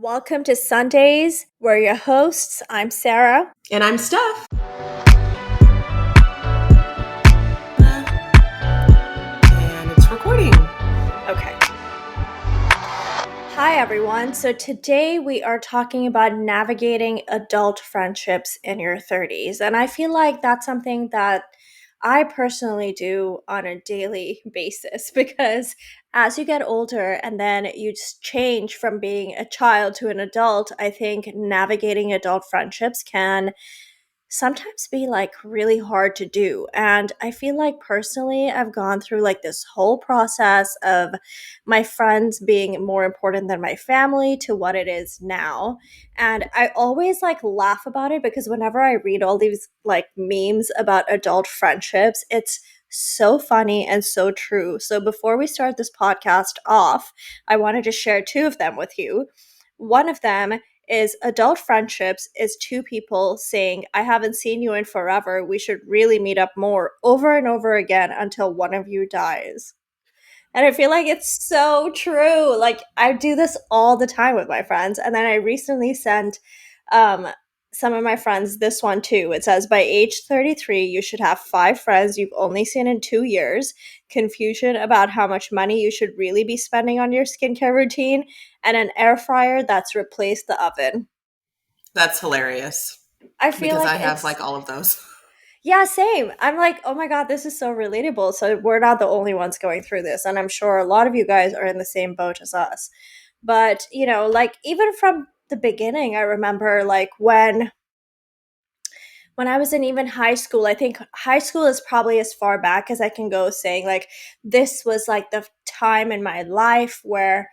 Welcome to Sundays. We're your hosts. I'm Sarah. And I'm Steph. And it's recording. Okay. Hi, everyone. So today we are talking about navigating adult friendships in your 30s. And I feel like that's something that I personally do on a daily basis because as you get older and then you just change from being a child to an adult, I think navigating adult friendships can sometimes be like really hard to do. And I feel like personally, I've gone through like this whole process of my friends being more important than my family to what it is now. And I always like laugh about it because whenever I read all these like memes about adult friendships, it's so funny and so true. So before we start this podcast off, I wanted to share two of them with you. One of them is adult friendships is two people saying, I haven't seen you in forever. We should really meet up more over and over again until one of you dies. And I feel like it's so true. Like I do this all the time with my friends. And then I recently sent um some of my friends this one too. It says by age 33, you should have 5 friends you've only seen in 2 years, confusion about how much money you should really be spending on your skincare routine, and an air fryer that's replaced the oven. That's hilarious I feel because like I have it's like all of those. yeah, same. I'm like, oh my God, this is so relatable. So we're not the only ones going through this. And I'm sure a lot of you guys are in the same boat as us. But, like even from the beginning, I remember like when I was in even high school, I think high school is probably as far back as I can go saying like this was like the time in my life where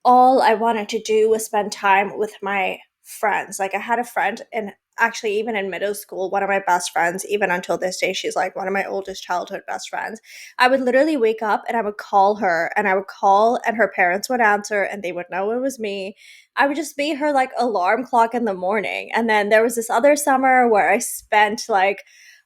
all I wanted to do was spend time with my friends. Like I had a friend and actually even in middle school, one of my best friends, even until this day, she's like one of my oldest childhood best friends. I would literally wake up and I would call her and I would call and her parents would answer and they would know it was me. I would just be her like alarm clock in the morning. And then there was this other summer where I spent like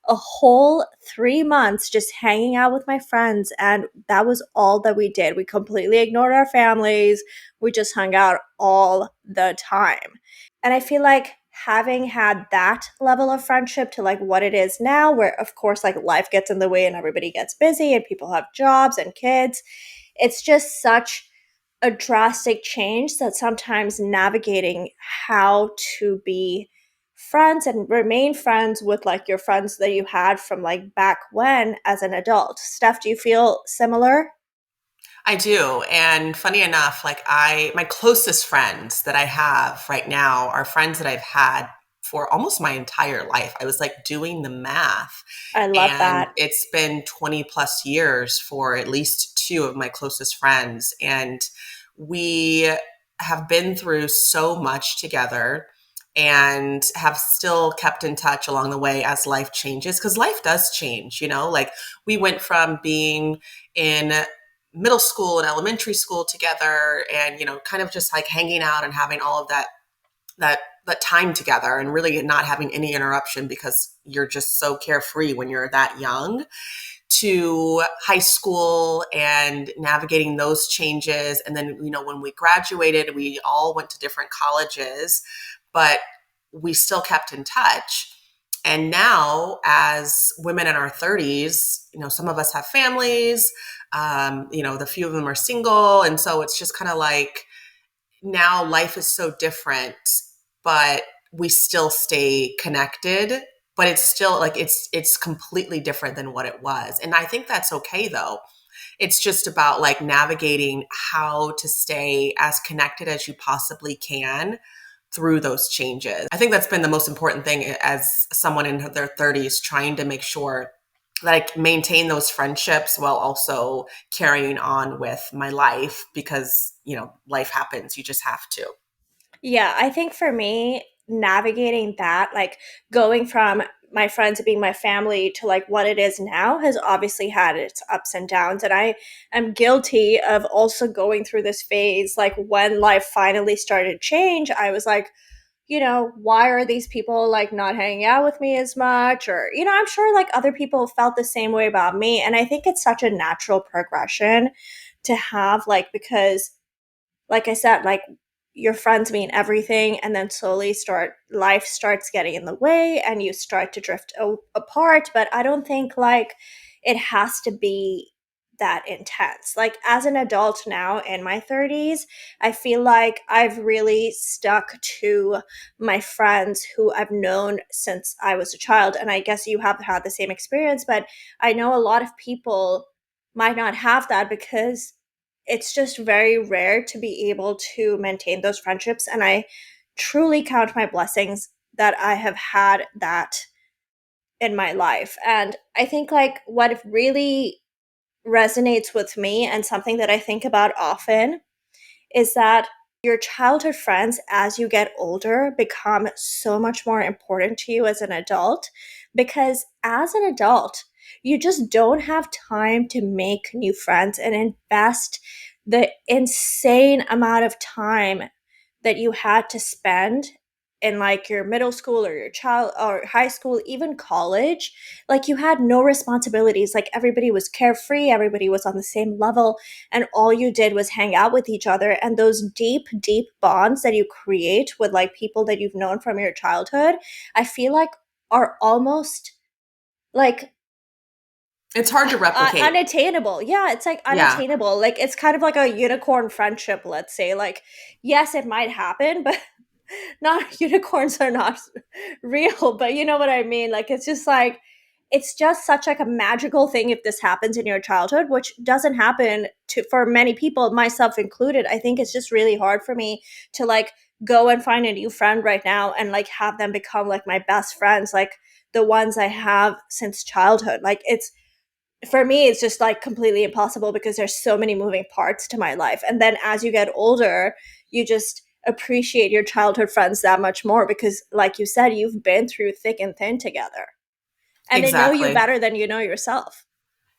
a whole 3 months just hanging out with my friends and that was all that we did. We completely ignored our families. We just hung out all the time. And I feel like having had that level of friendship to like what it is now, where of course like life gets in the way and everybody gets busy and people have jobs and kids, it's just such a drastic change that sometimes navigating how to be friends and remain friends with like your friends that you had from like back when as an adult. Steph, do you feel similar? I do. And funny enough, my closest friends that I have right now are friends that I've had for almost my entire life. I was like doing the math, I love and that. it's been 20 plus years for at least two of my closest friends. And we have been through so much together and have still kept in touch along the way as life changes, because life does change, like we went from being in middle school and elementary school together, and kind of just like hanging out and having all of that that time together and really not having any interruption because you're just so carefree when you're that young, to high school and navigating those changes. And then when we graduated, we all went to different colleges, but we still kept in touch. And now, as women in our 30s, some of us have families, the few of them are single. And so it's just kind of like now life is so different, but we still stay connected. But it's still like it's completely different than what it was. And I think that's okay though. It's just about like navigating how to stay as connected as you possibly can through those changes. I think that's been the most important thing as someone in their 30s, trying to make sure that I maintain those friendships while also carrying on with my life, because, life happens. You just have to. Yeah, I think for me, navigating that, like going from my friends being my family to like what it is now has obviously had its ups and downs. And I am guilty of also going through this phase. Like when life finally started to change, I was like, why are these people like not hanging out with me as much? Or, I'm sure like other people felt the same way about me. And I think it's such a natural progression to have, like, because like I said, like your friends mean everything, and then slowly start life starts getting in the way and you start to drift apart. But I don't think like it has to be that intense. Like as an adult now in my 30s, I feel like I've really stuck to my friends who I've known since I was a child. And I guess you have had the same experience, but I know a lot of people might not have that because it's just very rare to be able to maintain those friendships. And I truly count my blessings that I have had that in my life. And I think like what really resonates with me and something that I think about often is that your childhood friends as you get older become so much more important to you as an adult, because as an adult you just don't have time to make new friends and invest the insane amount of time that you had to spend in like your middle school or your child or high school, even college. Like you had no responsibilities, like everybody was carefree, everybody was on the same level, and all you did was hang out with each other. And those deep bonds that you create with like people that you've known from your childhood, I feel like are almost like It's hard to replicate. unattainable. Yeah, it's like Yeah. unattainable. Like it's kind of like a unicorn friendship, let's say. Like yes, it might happen, but not unicorns are not real, but you know what I mean. Like it's just like it's just such like a magical thing if this happens in your childhood, which doesn't happen to for many people, myself included. I think it's just really hard for me to like go and find a new friend right now and like have them become like my best friends, like the ones I have since childhood. Like it's for me it's just like completely impossible because there's so many moving parts to my life. And then as you get older, you just appreciate your childhood friends that much more because like you said, you've been through thick and thin together and they know you Exactly. better than you know yourself.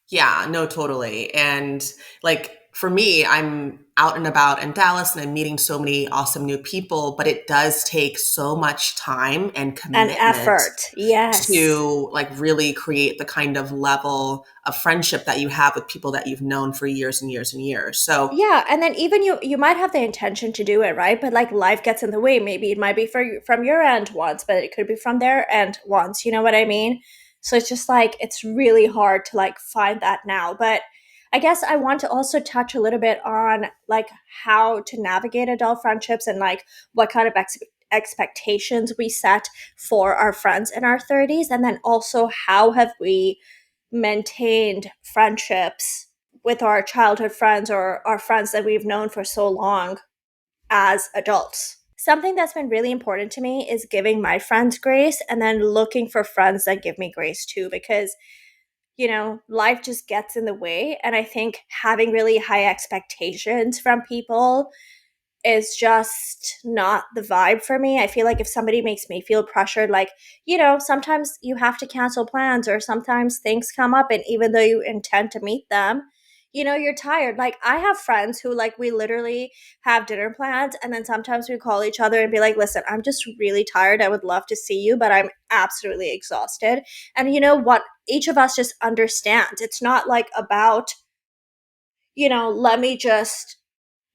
Yeah, no, totally. And like for me, I'm out and about in Dallas and I'm meeting so many awesome new people, but it does take so much time and And commitment effort, yes. to like really create the kind of level of friendship that you have with people that you've known for years and years and years. So, Yeah, and then even you might have the intention to do it, right? But like life gets in the way. Maybe it might be from your end once, but it could be from their end once. You know what I mean? So it's just like it's really hard to like find that now. But I guess I want to also touch a little bit on like how to navigate adult friendships and like what kind of expectations we set for our friends in our 30s, and then also how have we maintained friendships with our childhood friends or our friends that we've known for so long as adults. Something that's been really important to me is giving my friends grace and then looking for friends that give me grace too, because, you know, life just gets in the way. And I think having really high expectations from people is just not the vibe for me. I feel like if somebody makes me feel pressured, like, you know, sometimes you have to cancel plans or sometimes things come up, and even though you intend to meet them, you know, you're tired. Like, I have friends who, like, we literally have dinner plans, and then sometimes we call each other and be like, listen, I'm just really tired. I would love to see you, but I'm absolutely exhausted. And you know what? Each of us just understands. It's not like about, you know, let me just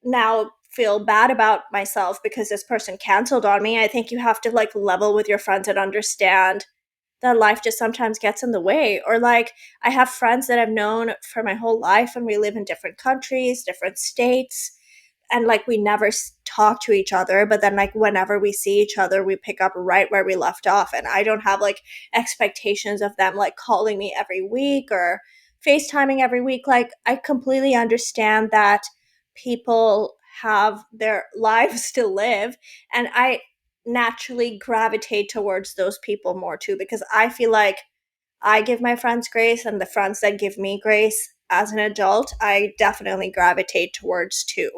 now feel bad about myself because this person canceled on me. I think you have to like level with your friends and understand that life just sometimes gets in the way. Or like I have friends that I've known for my whole life and we live in different countries, different states, and like we never talk to each other, but then like whenever we see each other we pick up right where we left off, and I don't have like expectations of them like calling me every week or FaceTiming every week. Like I completely understand that people have their lives to live, and I naturally gravitate towards those people more too because I feel like I give my friends grace, and the friends that give me grace as an adult I definitely gravitate towards too.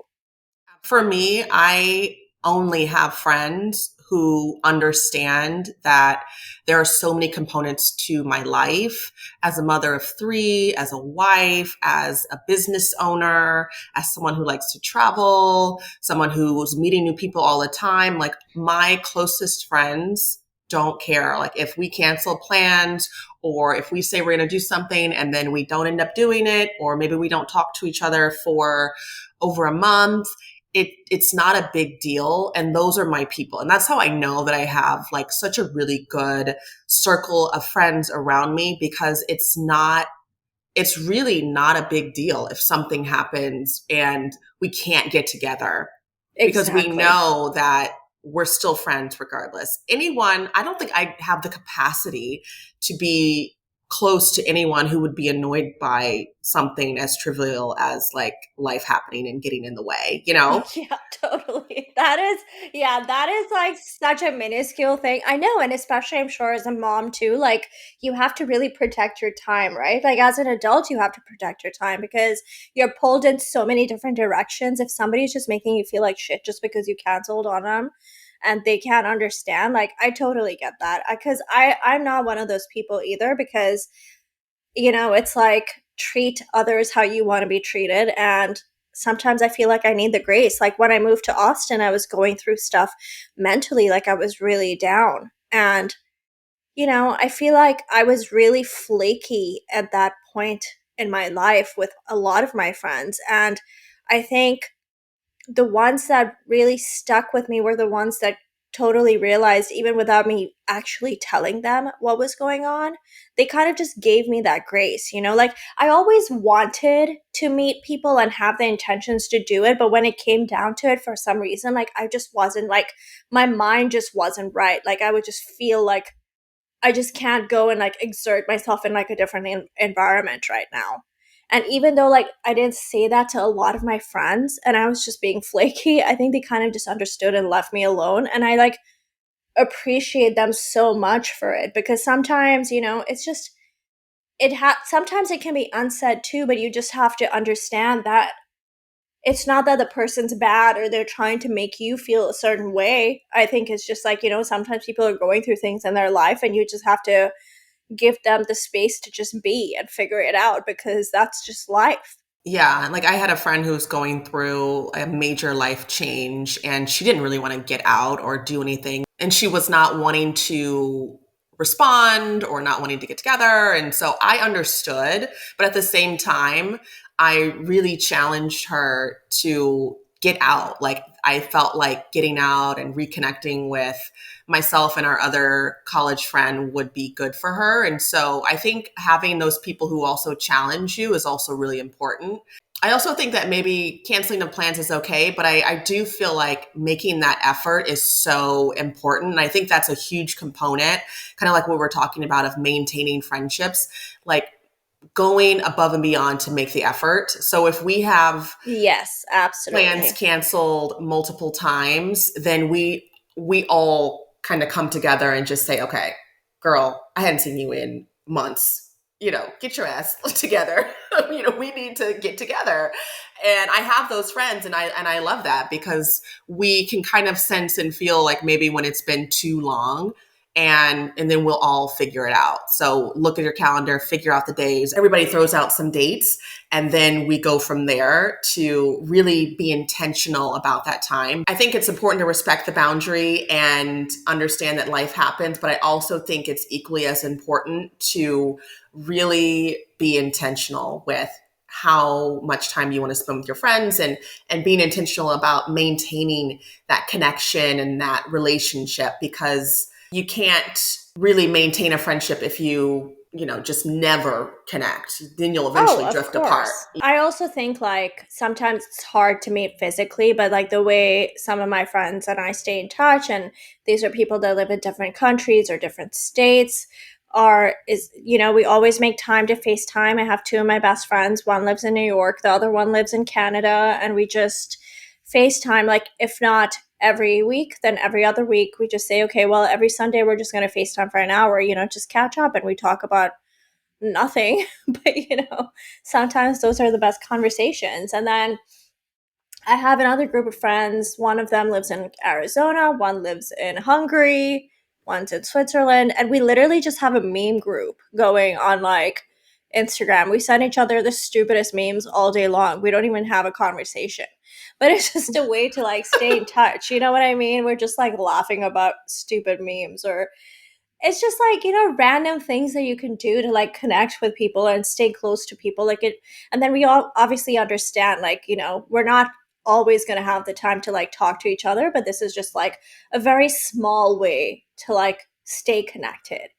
for me, I only have friends who understand that there are so many components to my life as a mother of three, as a wife, as a business owner, as someone who likes to travel, someone who's meeting new people all the time. Like my closest friends don't care. Like if we cancel plans or if we say we're going to do something and then we don't end up doing it, or maybe we don't talk to each other for over a month, it's not a big deal, and those are my people. And that's how I know that I have like such a really good circle of friends around me, because it's really not a big deal if something happens and we can't get together, because we Exactly. know that we're still friends regardless. Anyone, I don't think I have the capacity to be close to anyone who would be annoyed by something as trivial as like life happening and getting in the way, you know? Yeah, totally. That is, yeah, that is like such a minuscule thing. I know, and especially I'm sure as a mom too, like you have to really protect your time, right? Like as an adult, you have to protect your time because you're pulled in so many different directions. If somebody's just making you feel like shit just because you canceled on them and they can't understand, like I totally get that. Because I'm not one of those people either because it's like treat others how you want to be treated. And sometimes I feel like I need the grace. Like when I moved to Austin, I was going through stuff mentally, like I was really down. And, I feel like I was really flaky at that point in my life with a lot of my friends. And I think the ones that really stuck with me were the ones that totally realized, even without me actually telling them what was going on, they kind of just gave me that grace. Like I always wanted to meet people and have the intentions to do it, but when it came down to it, for some reason, like I just wasn't like, my mind just wasn't right. Like I would just feel like I just can't go and like exert myself in like a different environment right now. And even though like I didn't say that to a lot of my friends and I was just being flaky, I think they kind of just understood and left me alone. And I like appreciate them so much for it because sometimes, it's just sometimes it can be unsaid too, but you just have to understand that it's not that the person's bad or they're trying to make you feel a certain way. I think it's just like, sometimes people are going through things in their life and you just have to give them the space to just be and figure it out because that's just life. Yeah, like I had a friend who was going through a major life change and she didn't really want to get out or do anything. And she was not wanting to respond or not wanting to get together. And so I understood. But at the same time, I really challenged her to get out. Like I felt like getting out and reconnecting with myself and our other college friend would be good for her. And so I think having those people who also challenge you is also really important. I also think that maybe canceling of plans is okay, but I do feel like making that effort is so important. And I think that's a huge component, kind of like what we're talking about of maintaining friendships, like going above and beyond to make the effort. So if we have Yes, plans absolutely. canceled multiple times, then we all kind of come together and just say, okay, girl, I hadn't seen you in months. Get your ass together. We need to get together. And I have those friends and I love that because we can kind of sense and feel like maybe when it's been too long, and then we'll all figure it out. So look at your calendar, figure out the days. Everybody throws out some dates and then we go from there to really be intentional about that time. I think it's important to respect the boundary and understand that life happens, but I also think it's equally as important to really be intentional with how much time you want to spend with your friends, and being intentional about maintaining that connection and that relationship, because you can't really maintain a friendship if just never connect. Then you'll Oh, eventually of drift apart. course. I also think like sometimes it's hard to meet physically, but like the way some of my friends and I stay in touch, and these are people that live in different countries or different states, we always make time to FaceTime. I have two of my best friends. One lives in New York, the other one lives in Canada, and we just FaceTime, like if not every week, then every other week. We just say, okay, well, every Sunday we're just gonna FaceTime for an hour, just catch up and we talk about nothing. But sometimes those are the best conversations. And then I have another group of friends. One of them lives in Arizona, one lives in Hungary, one's in Switzerland, and we literally just have a meme group going on like Instagram. We send each other the stupidest memes all day long. We don't even have a conversation, but it's just a way to like stay in touch. You know what I mean? We're just like laughing about stupid memes, or it's just like random things that you can do to like connect with people and stay close to people, like it. And then we all obviously understand, like we're not always going to have the time to like talk to each other, but this is just like a very small way to like stay connected.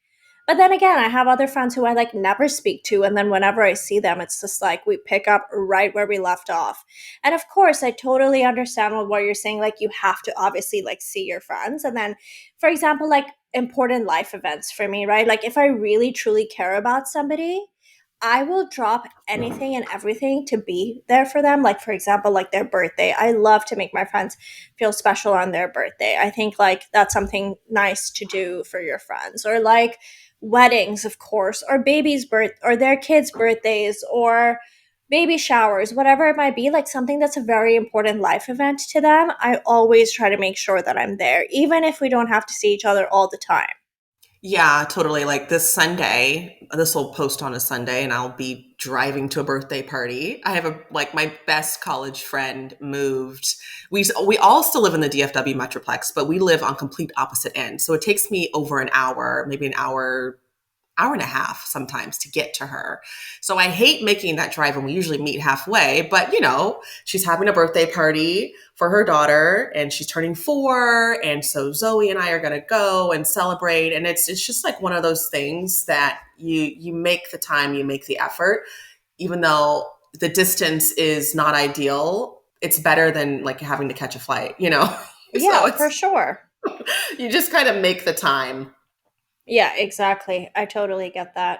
But then again, I have other friends who I like never speak to. And then whenever I see them, it's just like we pick up right where we left off. And of course, I totally understand what you're saying. Like, you have to obviously like see your friends. And then, for example, like important life events for me, right? Like, if I really truly care about somebody, I will drop anything and everything to be there for them. Like, for example, like their birthday. I love to make my friends feel special on their birthday. I think like that's something nice to do for your friends. Or like weddings, of course, or babies' birth or their kids' birthdays or baby showers, whatever it might be, like something that's a very important life event to them. I always try to make sure that I'm there, even if we don't have to see each other all the time. Yeah, totally. Like this Sunday, this will post on a Sunday, and I'll be driving to a birthday party. I have a like my best college friend moved. We all still live in the DFW Metroplex, but we live on complete opposite ends. So it takes me over an hour, maybe an hour and a half sometimes to get to her. So I hate making that drive, and we usually meet halfway. But she's having a birthday party for her daughter, and she's turning 4, and so Zoe and I are going to go and celebrate. And it's just like one of those things that you make the time, you make the effort, even though the distance is not ideal. It's better than like having to catch a flight, so Yeah, for it's sure. you just kind of make the time. Yeah, exactly. I totally get that.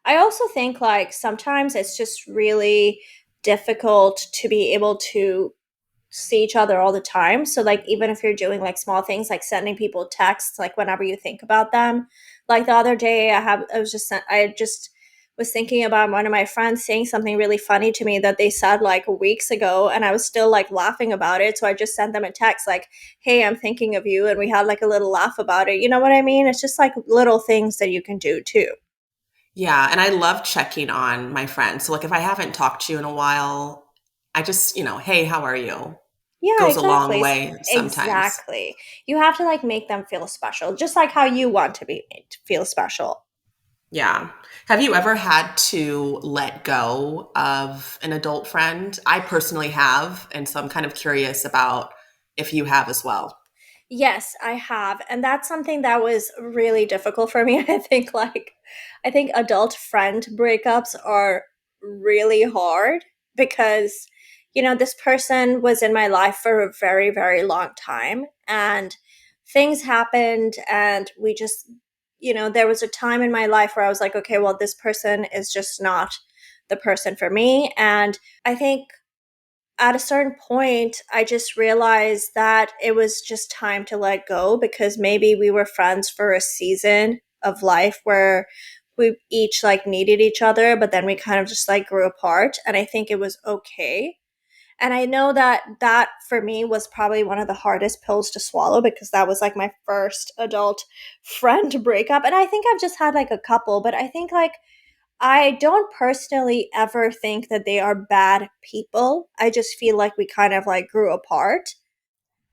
I also think like sometimes it's just really difficult to be able to see each other all the time. So like even if you're doing like small things like sending people texts like whenever you think about them. Like the other day I just was thinking about one of my friends saying something really funny to me that they said like weeks ago, and I was still like laughing about it. So I just sent them a text like, "Hey, I'm thinking of you," and we had like a little laugh about it. You know what I mean? It's just like little things that you can do too. Yeah, and I love checking on my friends. So like if I haven't talked to you in a while, I just, hey, how are you? Yeah, Goes a long exactly. way sometimes. Exactly. You have to like make them feel special, just like how you want to be made to feel special. Yeah. Have you ever had to let go of an adult friend? I personally have, and so I'm kind of curious about if you have as well. Yes, I have. And that's something that was really difficult for me. I think adult friend breakups are really hard because this person was in my life for a very, very long time, and things happened, and we just there was a time in my life where I was like, okay, well, this person is just not the person for me. And I think at a certain point, I just realized that it was just time to let go, because maybe we were friends for a season of life where we each like needed each other, but then we kind of just like grew apart. And I think it was okay. And I know that that for me was probably one of the hardest pills to swallow, because that was like my first adult friend breakup. And I think I've just had like a couple, but I think like I don't personally ever think that they are bad people. I just feel like we kind of like grew apart.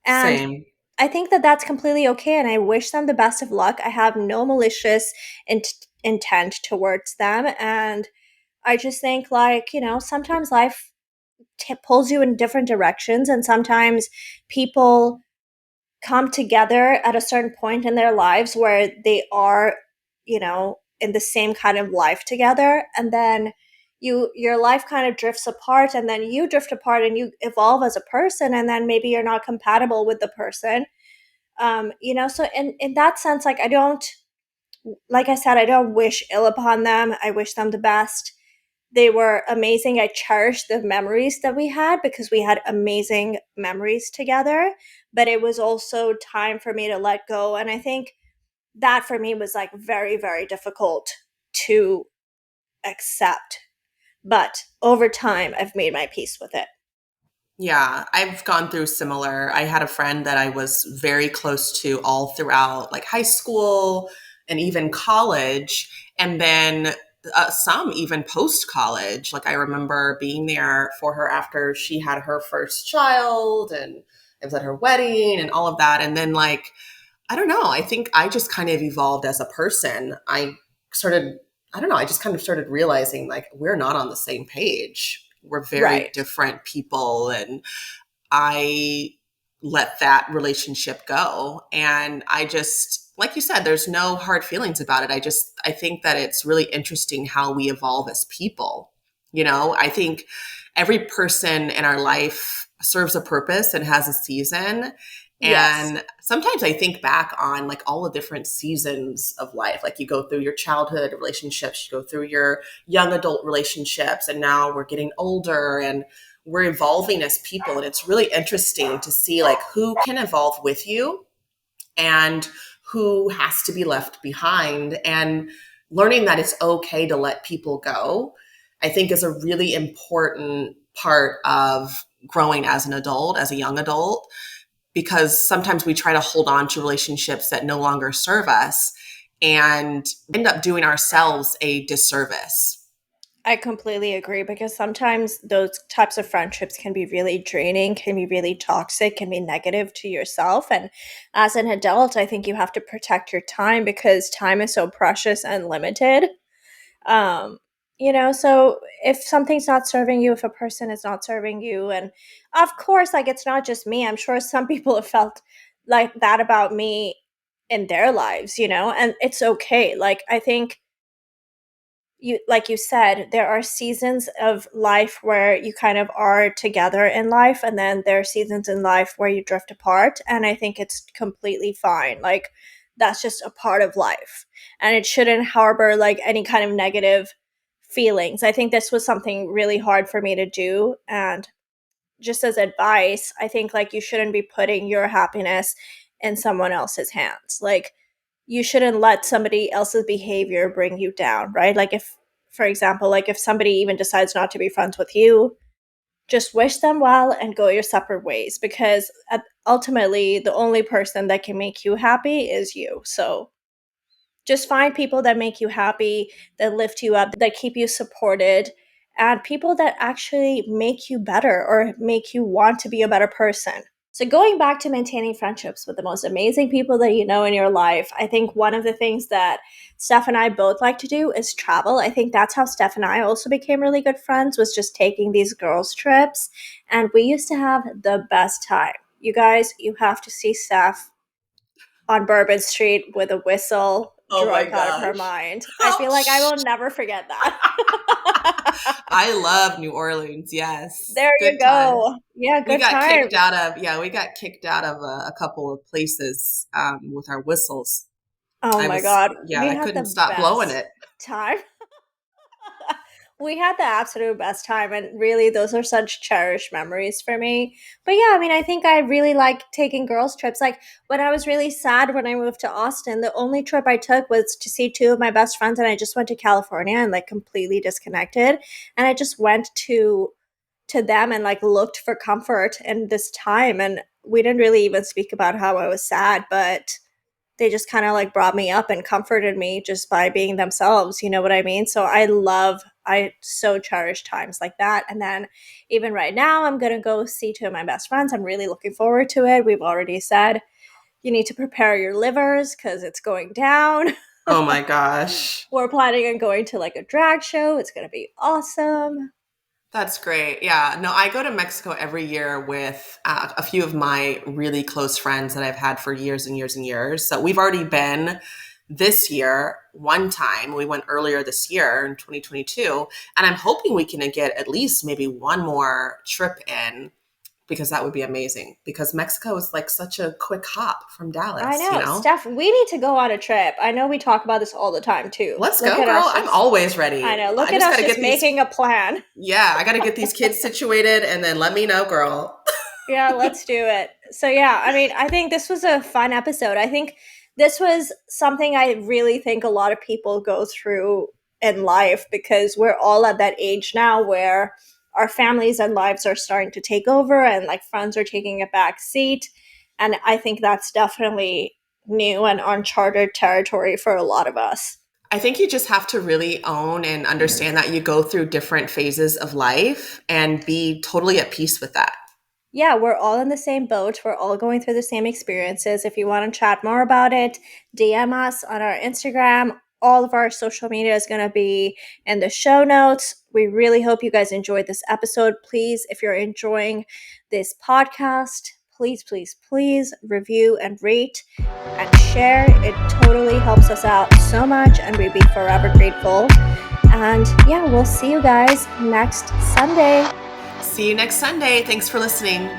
And Same. I think that that's completely okay. And I wish them the best of luck. I have no malicious intent towards them. And I just think, like, sometimes life pulls you in different directions. And sometimes people come together at a certain point in their lives where they are, in the same kind of life together, and then your life kind of drifts apart, and then you drift apart and you evolve as a person, and then maybe you're not compatible with the person. So in that sense, like, I don't, like I said, I don't wish ill upon them. I wish them the best. They were amazing. I cherish the memories that we had because we had amazing memories together. But it was also time for me to let go. And I think that for me was like very, very difficult to accept. But over time, I've made my peace with it. Yeah, I've gone through similar. I had a friend that I was very close to all throughout like high school and even college. And then some even post college. Like I remember being there for her after she had her first child, and it was at her wedding and all of that. And then, like, I don't know, I think I just kind of evolved as a person. Started, I don't know, I just kind of started realizing like we're not on the same page. We're very Right. different people. And I let that relationship go. And I just, like you said, there's no hard feelings about it. I think that it's really interesting how we evolve as people. I think every person in our life serves a purpose and has a season. Yes. And sometimes I think back on like all the different seasons of life. Like you go through your childhood relationships, you go through your young adult relationships, and now we're getting older and we're evolving as people. And it's really interesting to see like who can evolve with you and who has to be left behind. And learning that it's okay to let people go, I think is a really important part of growing as an adult, as a young adult, because sometimes we try to hold on to relationships that no longer serve us and end up doing ourselves a disservice. I completely agree because sometimes those types of friendships can be really draining, can be really toxic, can be negative to yourself. And as an adult, I think you have to protect your time because time is so precious and limited. Um, so if something's not serving you, if a person is not serving you, and of course, like it's not just me, I'm sure some people have felt like that about me in their lives, and it's okay. Like, I think like you said, there are seasons of life where you kind of are together in life, and then there are seasons in life where you drift apart. And I think it's completely fine. Like, that's just a part of life. And it shouldn't harbor like any kind of negative feelings. I think this was something really hard for me to do. And just as advice, I think like you shouldn't be putting your happiness in someone else's hands. Like, you shouldn't let somebody else's behavior bring you down, right? Like, if, for example, like if somebody even decides not to be friends with you, just wish them well and go your separate ways, because ultimately the only person that can make you happy is you. So just find people that make you happy, that lift you up, that keep you supported, and people that actually make you better or make you want to be a better person. So, going back to maintaining friendships with the most amazing people that you know in your life, I think one of the things that Steph and I both like to do is travel. I think that's how Steph and I also became really good friends, was just taking these girls' trips. And we used to have the best time. You guys, you have to see Steph on Bourbon Street with a whistle, Oh my drunk out of her gosh. mind. I Oh, feel like I will never forget that. I love New Orleans. Yes. There you Good times. go. Yeah, We good got kicked times. out of, yeah, we got kicked out of a couple of places with our whistles. Oh my God. Yeah, We I had couldn't the stop blowing best it. time. We had the absolute best time, and really those are such cherished memories for me. But yeah, I mean, I think I really like taking girls trips. Like, when I was really sad when I moved to Austin, the only trip I took was to see two of my best friends, and I just went to California and like completely disconnected. And I just went to them and like looked for comfort in this time. And we didn't really even speak about how I was sad, but they just kind of like brought me up and comforted me just by being themselves. You know what I mean? So I so cherish times like that. And then even right now, I'm going to go see two of my best friends. I'm really looking forward to it. We've already said you need to prepare your livers because it's going down. Oh my gosh. We're planning on going to like a drag show. It's going to be awesome. That's great. Yeah. No, I go to Mexico every year with a few of my really close friends that I've had for years and years and years. So we've already been this year one time. We went earlier this year in 2022. And I'm hoping we can get at least maybe one more trip in because that would be amazing. Because Mexico is like such a quick hop from I Dallas, you know. know? Steph, we need to go on a trip. I know we talk about this all the time too. Let's Look go, at girl. us I'm just always I ready. know. Look I at just got us to just get these. making a plan. Yeah, I got to get these kids situated and then let me know, girl. Yeah, let's do it. So yeah, I mean, I think this was a fun episode. I think this was something I really think a lot of people go through in life, because we're all at that age now where our families and lives are starting to take over, and like friends are taking a back seat. And I think that's definitely new and uncharted territory for a lot of us. I think you just have to really own and understand that you go through different phases of life and be totally at peace with that. Yeah, we're all in the same boat. We're all going through the same experiences. If you want to chat more about it, DM us on our Instagram all of our social media is going to be in the show notes. We really hope you guys enjoyed this episode. Please, if you're enjoying this podcast, please, please, please review and rate and share. It totally helps us out so much, and we'd be forever grateful. And yeah, we'll see you guys next Sunday. See you next Sunday. Thanks for listening.